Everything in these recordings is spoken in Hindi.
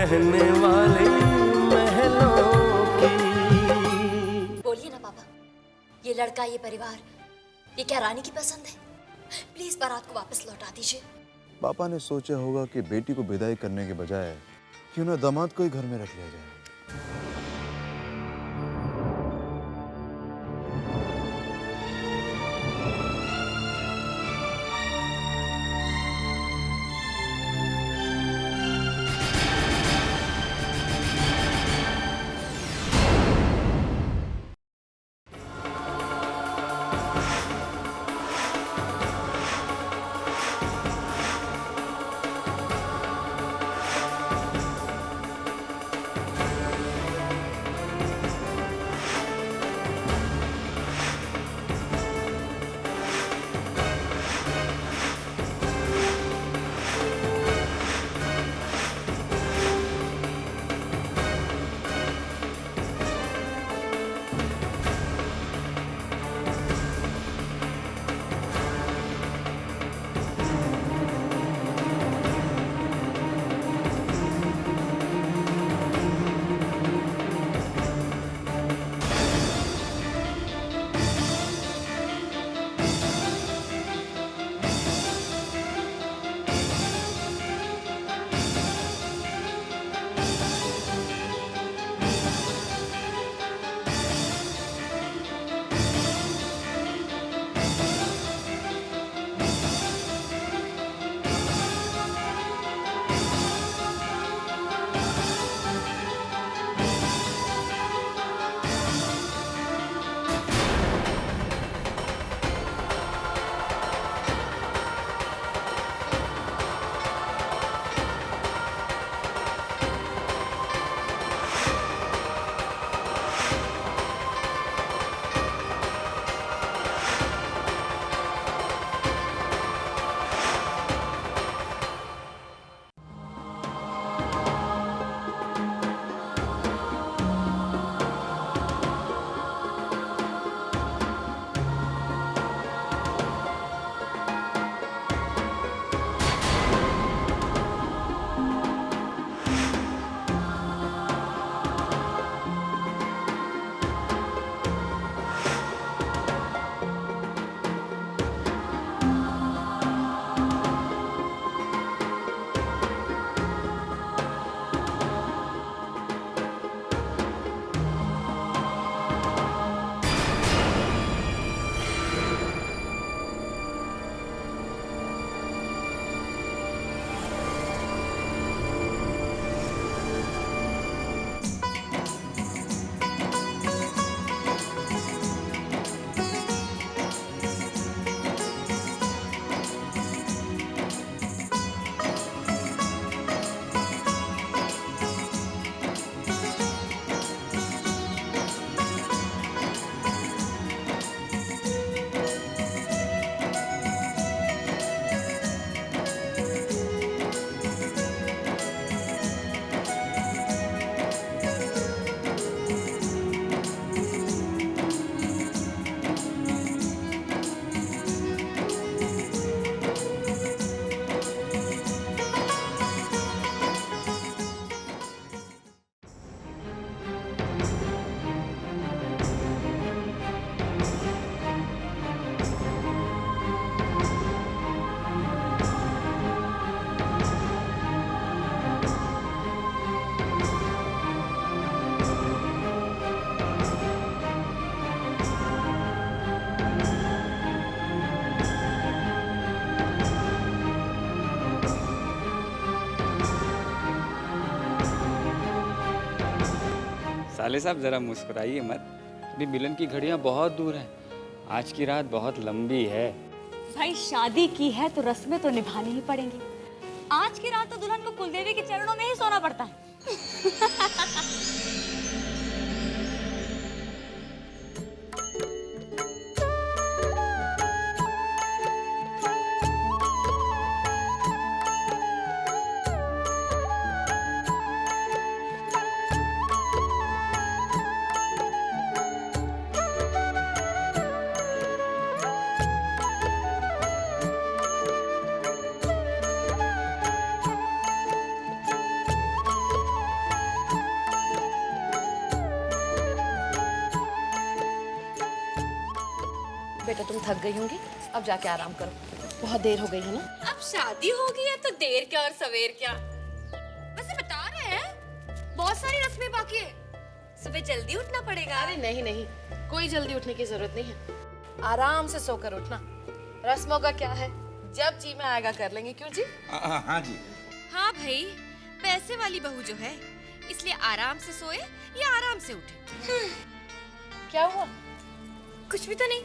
रहने वाली महलों की। बोलिए ना पापा, ये लड़का, ये परिवार, ये क्या रानी की पसंद है? प्लीज बारात को वापस लौटा दीजिए। पापा ने सोचा होगा कि बेटी को विदाई करने के बजाय क्यों ना दामाद को ही घर में रख लिया जाए। साले साहब जरा मुस्कुराइए मत, अभी मिलन की घड़ियां बहुत दूर हैं। आज की रात बहुत लंबी है। भाई शादी की है तो रस्में तो निभानी ही पड़ेंगी। आज की रात तो दुल्हन को कुलदेवी के चरणों में ही सोना पड़ता है। बेटा तुम थक गई होंगी, अब जाके आराम करो, बहुत देर हो गई है ना। अब शादी हो गई है तो देर क्या और सवेर क्या। वैसे बता रहे हैं बहुत सारी रस्में बाकी है, सुबह जल्दी उठना पड़ेगा। अरे नहीं नहीं, कोई जल्दी उठने की जरूरत नहीं है, आराम से सोकर उठना। रस्मों का क्या है, जब जी में आएगा कर लेंगे, क्यों जी? हाँ जी। हाँ भाई, पैसे वाली बहू जो है इसलिए आराम से सोए या आराम से उठे। क्या हुआ? कुछ भी तो नहीं।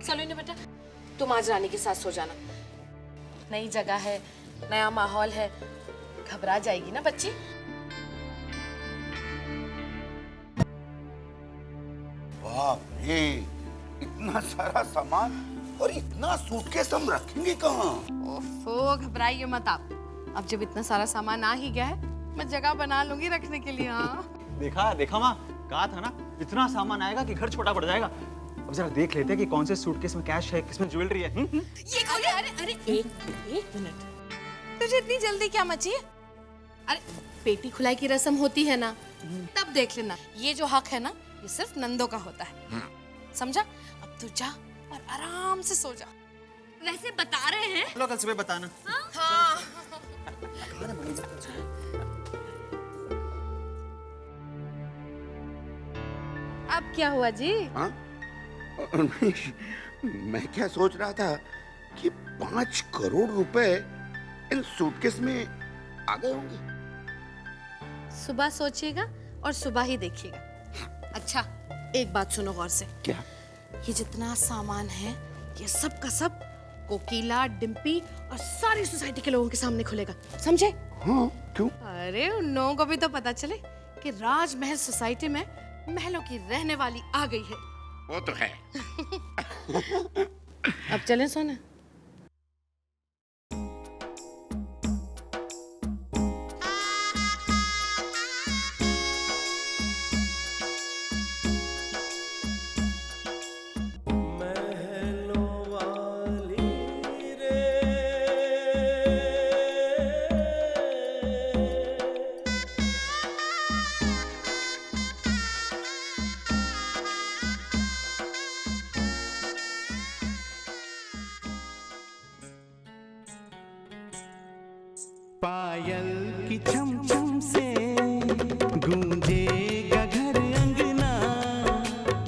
सलोनी बेटा, तुम आज रानी के साथ सो जाना, नई जगह है, नया माहौल है, घबरा जाएगी ना बच्ची। बाप रे, इतना सारा सामान और इतना सूटकेस हम रखेंगे कहाँ? ओफो, घबराइए मत आप, अब जब इतना सारा सामान आ ही गया है, मैं जगह बना लूंगी रखने के लिए। हाँ देखा देखा माँ, कहा था ना इतना सामान आएगा कि घर छोटा पड़ जाएगा। अब जरा देख लेते हैं कि कौन से सूटकेस में कैश है, किसमें ज्वेलरी है। ये अरे अरे अरे एक मिनट, तुझे इतनी जल्दी क्या मची है? अरे पेटी खुलाई की रस्म होती है ना, तब देख लेना। ये जो हक है ना, ये सिर्फ नंदों का होता है, समझा? अब तू जा और आराम से सो जा। वैसे बता रहे हैं। चलो कल सुबह बताना। हाँ अब क्या हुआ जी? हाँ? नहीं, मैं क्या सोच रहा था कि 5 करोड़ रुपए इन सूटकेस में आ गए होंगे। सुबह सोचिएगा और सुबह ही देखिएगा। अच्छा, एक बात सुनो गौर से। क्या? ये जितना सामान है, ये सब का सब कोकिला, डिम्पी और सारी सोसाइटी के लोगों के सामने खुलेगा, समझे? हाँ, क्यों? अरे उन लोगों को भी तो पता चले कि राजमहल सोसाइटी में महलों की रहने वाली आ गई है। वो तो है। अब चलें सोने। महलों वाली रे पायल की छम छम से गूंजेगा घर अंगना,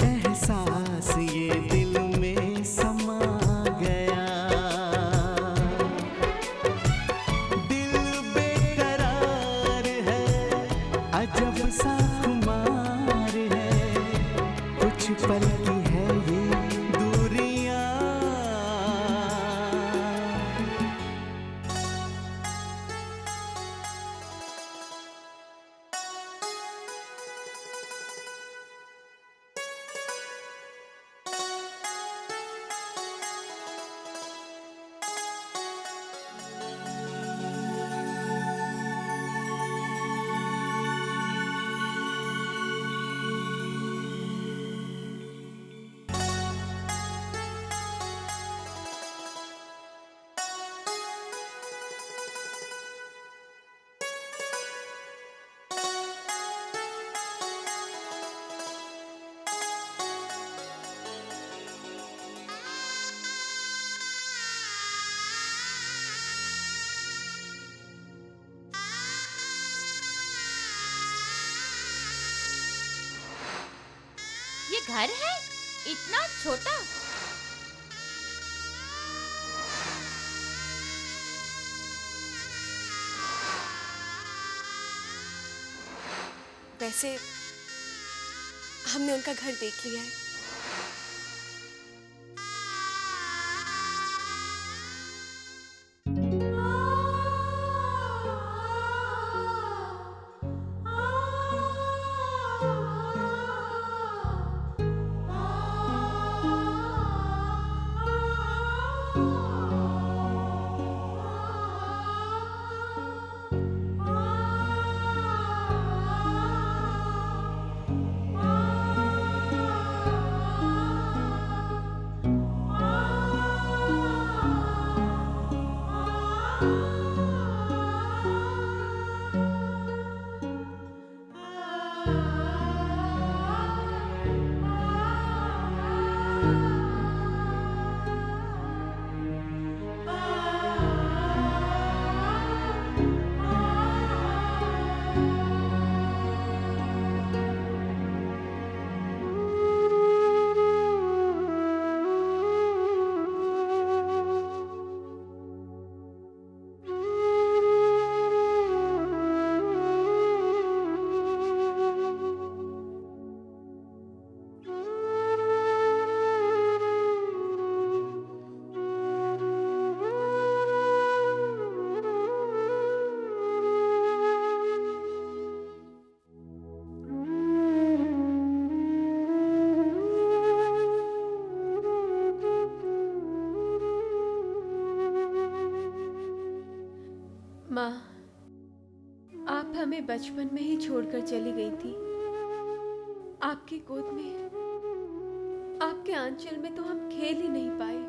एहसास ये दिल में समा गया। दिल बेकरार है, अजब सा खुमार है, कुछ पल की है ये दूरियां। ये घर है इतना छोटा। वैसे हमने उनका घर देख लिया है। आप हमें बचपन में ही छोड़कर चली गई थी। आपकी गोद में, आपके आंचल में तो हम खेल ही नहीं पाए,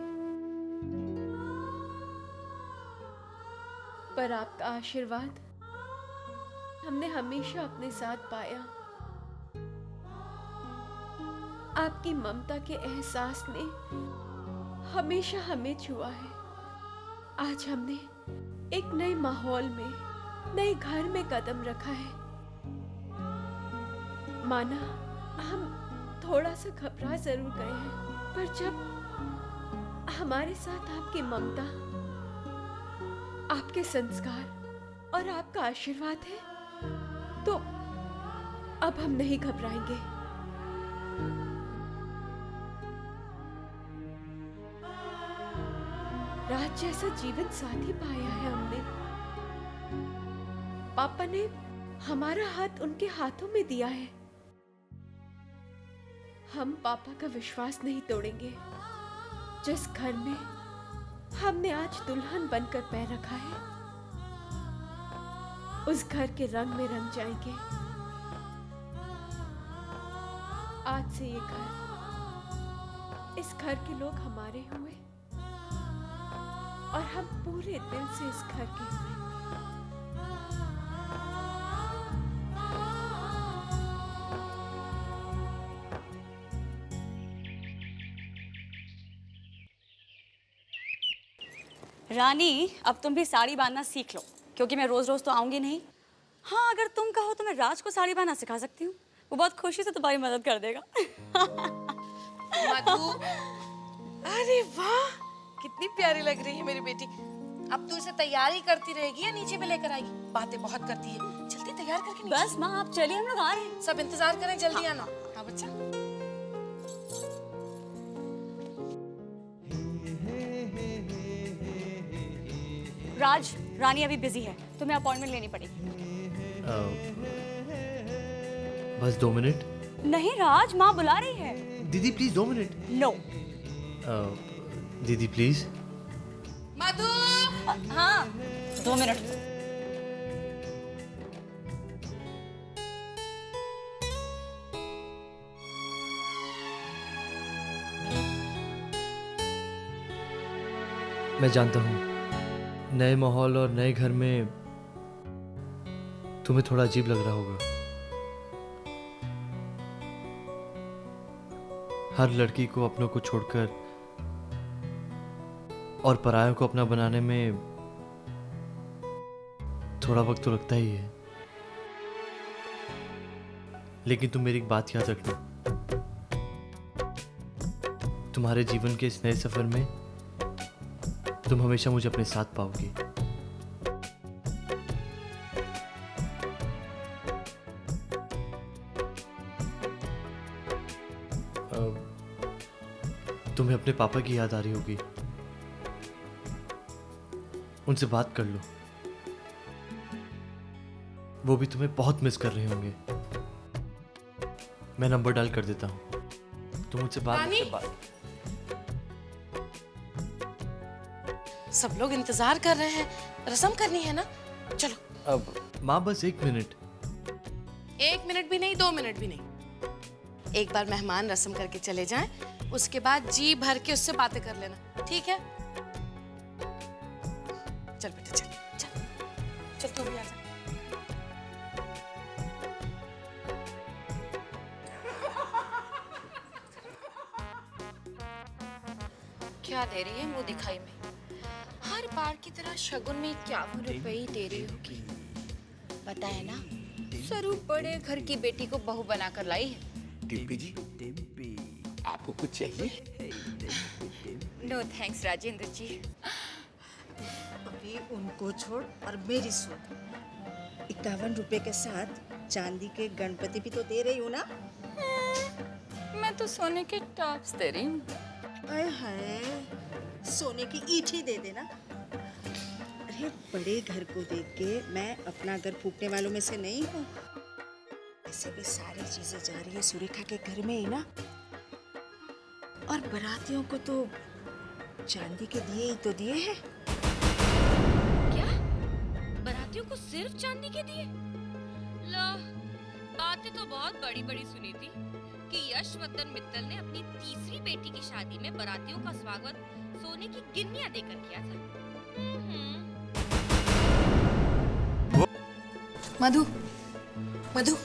पर आपका आशीर्वाद हमने हमेशा अपने साथ पाया। आपकी ममता के एहसास ने हमेशा हमें छुआ है। आज हमने एक नए माहौल में, नए घर में कदम रखा है। माना हम थोड़ा सा घबरा जरूर गए हैं, पर जब हमारे साथ आपकी ममता, आपके संस्कार और आपका आशीर्वाद है, तो अब हम नहीं घबराएंगे। राज जैसा जीवन साथी पाया है हमने। पापा ने हमारा हाथ उनके हाथों में दिया है। हम पापा का विश्वास नहीं तोड़ेंगे। जिस घर में हमने आज दुल्हन बनकर पैर रखा है, उस घर के रंग में रंग जाएंगे। आज से ये घर, इस घर के लोग हमारे हुए और हम पूरे दिल से इस घर के हुए। रानी, अब तुम भी साड़ी बांधना सीख लो, क्योंकि मैं रोज रोज तो आऊंगी नहीं। हाँ, अगर तुम कहो तो मैं राज को साड़ी बांधना सिखा सकती हूँ। वो बहुत खुशी से तुम्हारी मदद कर देगा। मधु, अरे वाह, कितनी प्यारी लग रही है मेरी बेटी। अब तू इसे तैयारी करती रहेगी या नीचे में लेकर आएगी? बातें बहुत करती है। जल्दी तैयार करके नीचे। बस माँ, आप चलिए, हम लोग आ रहे हैं। सब इंतजार करें, जल्दी आना। हाँ बच्चा। राज, रानी अभी बिजी है, तुम्हें अपॉइंटमेंट लेनी पड़ेगी। बस 2 मिनट। नहीं राज, माँ बुला रही है। दीदी प्लीज 2 मिनट। नो। दीदी प्लीज। मधु। हाँ, 2 मिनट। मैं जानता हूँ नए माहौल और नए घर में तुम्हें थोड़ा अजीब लग रहा होगा। हर लड़की को अपनों को छोड़कर और परायों को अपना बनाने में थोड़ा वक्त तो लगता ही है, लेकिन तुम मेरी एक बात याद रखना, तुम्हारे जीवन के इस नए सफर में तुम हमेशा मुझे अपने साथ पाओगी। तुम्हें अपने पापा की याद आ रही होगी, उनसे बात कर लो, वो भी तुम्हें बहुत मिस कर रहे होंगे। मैं नंबर डायल कर देता हूँ, तुम मुझसे बात। सब लोग इंतजार कर रहे हैं, रस्म करनी है ना। चलो। अब माँ बस 1 मिनट। 1 मिनट भी नहीं, 2 मिनट भी नहीं। एक बार मेहमान रस्म करके चले जाएं, उसके बाद जी भर के उससे बातें कर लेना, ठीक है? चल बेटा, चल चल चल, तू भी आ जा। क्या दे रही है मुंह दिखाई में? हर बार की तरह शगुन में 51 रुपए ही दे रही होगी। पता है ना, स्वरूप बड़े घर की बेटी को बहू बनाकर लाई है। डिम्पी जी, आपको कुछ चाहिए? नो थैंक्स राजेंद्र जी। अभी उनको छोड़ और मेरी सुन। 51 रुपए के साथ चांदी के गणपति भी तो दे रही हूँ ना। मैं तो सोने के टॉप्स दे रही हूँ। अरे हाय, सोने की ईंट ही दे देना। अरे बड़े घर को देख के मैं अपना घर फूकने वालों में से नहीं हूँ। ऐसे भी सारी चीजें जा रही है सुरेखा के घर में ही ना, और बारातियों को तो चांदी के दिए ही तो दिए हैं। क्या? बारातियों को सिर्फ चांदी के दिए? लो, बातें तो बहुत बड़ी बड़ी सुनी थी कि यशवर्धन मित्तल ने अपनी तीसरी बेटी की शादी में बारातियों का स्वागत सोने की गिन्नियां देकर किया था। मधु, मधु,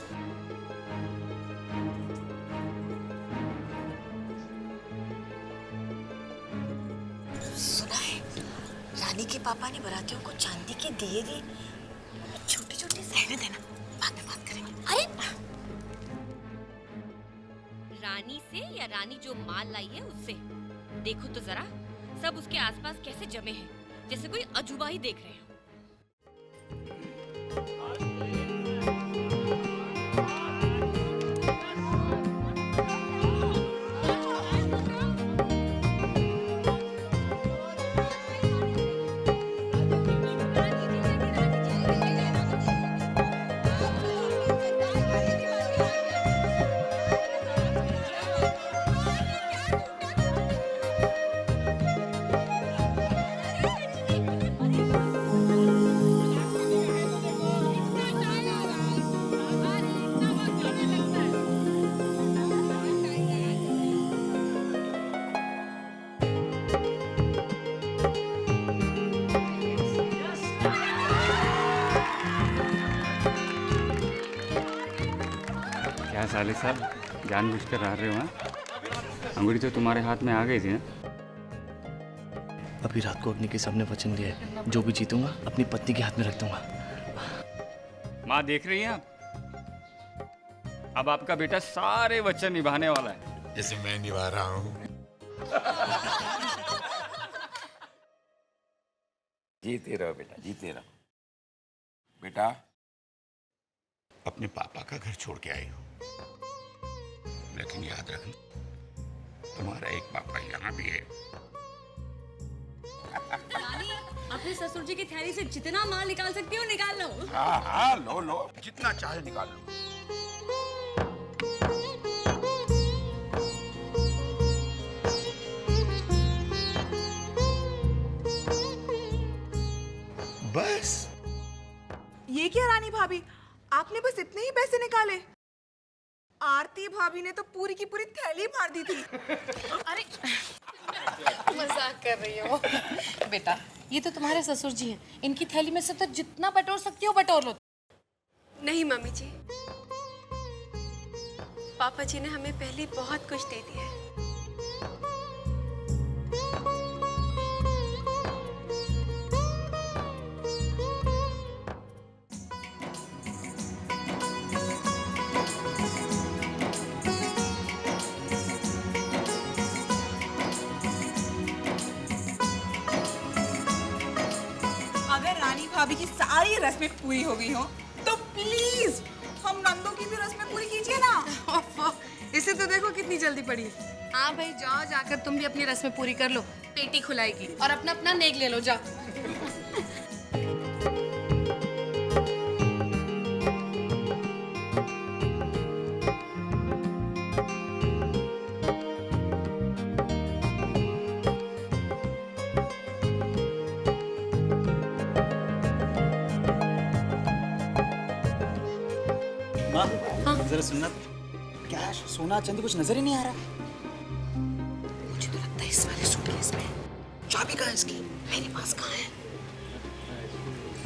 सुना है रानी के पापा ने बारातियों को चांदी के दिए दिए, छोटे छोटे सहने देना, बाद में बात करेंगे। अरे रानी से या रानी जो माल लाई है उससे? देखो तो जरा, सब उसके आसपास कैसे जमे हैं, जैसे कोई अजूबा ही देख रहे हो। क्या साले साहब, जानबूझकर रह रहे हो? हाँ, अंगूठी तो तुम्हारे हाथ में आ गई थी ना। अभी रात को अग्नि के सामने वचन दिया है, जो भी जीतूंगा अपनी पत्नी के हाथ में रख दूंगा। माँ देख रही हैं आप? अब आपका बेटा सारे वचन निभाने वाला है, जैसे मैं निभा रहा हूँ। जीते रहो बेटा, जीते रहो। बेटा, अपने पापा का घर छोड़ के आई हो, लेकिन याद रखना तुम्हारा एक पापा यहाँ भी है। रानी, अपने ससुर जी की थैली से जितना माल निकाल सकती हो निकाल लो। हाँ हाँ, लो लो, जितना चाहे निकाल लो। बस ये क्या रानी भाभी, आपने बस इतने ही पैसे निकाले? आरती भाभी ने तो पूरी की पूरी थैली मार दी थी। अरे मजाक कर रही हो बेटा, ये तो तुम्हारे ससुर जी हैं, इनकी थैली में से तो जितना बटोर सकती हो बटोर लो। नहीं मम्मी जी, पापा जी ने हमें पहले बहुत कुछ दे दिया है। अगर रानी भाभी की सारी रस्में पूरी हो गई हो तो प्लीज हम नंदों की भी रस्में पूरी कीजिए ना। इसे तो देखो कितनी जल्दी पड़ी है। हाँ भाई जाओ, जाकर तुम भी अपनी रस्में पूरी कर लो, पेटी खुलाएगी और अपना अपना नेक ले लो, जाओ। जरा सुनना, क्या सोना चांदी कुछ नजर ही नहीं आ रहा। मुझे तो लगता है इस वाले सूटकेस में चाबी कहाँ है इसकी? मेरे पास कहाँ है?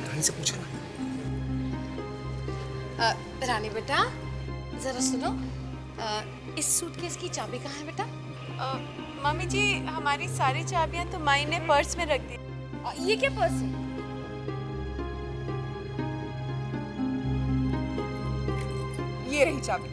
रानी से पूछो ना। रानी बेटा जरा सुनो, इस सूटकेस की चाबी कहाँ है बेटा? मम्मी जी, हमारी सारी चाबियां तो माई ने पर्स में रख दी। ये क्या पर्स है? ये रही चाबी।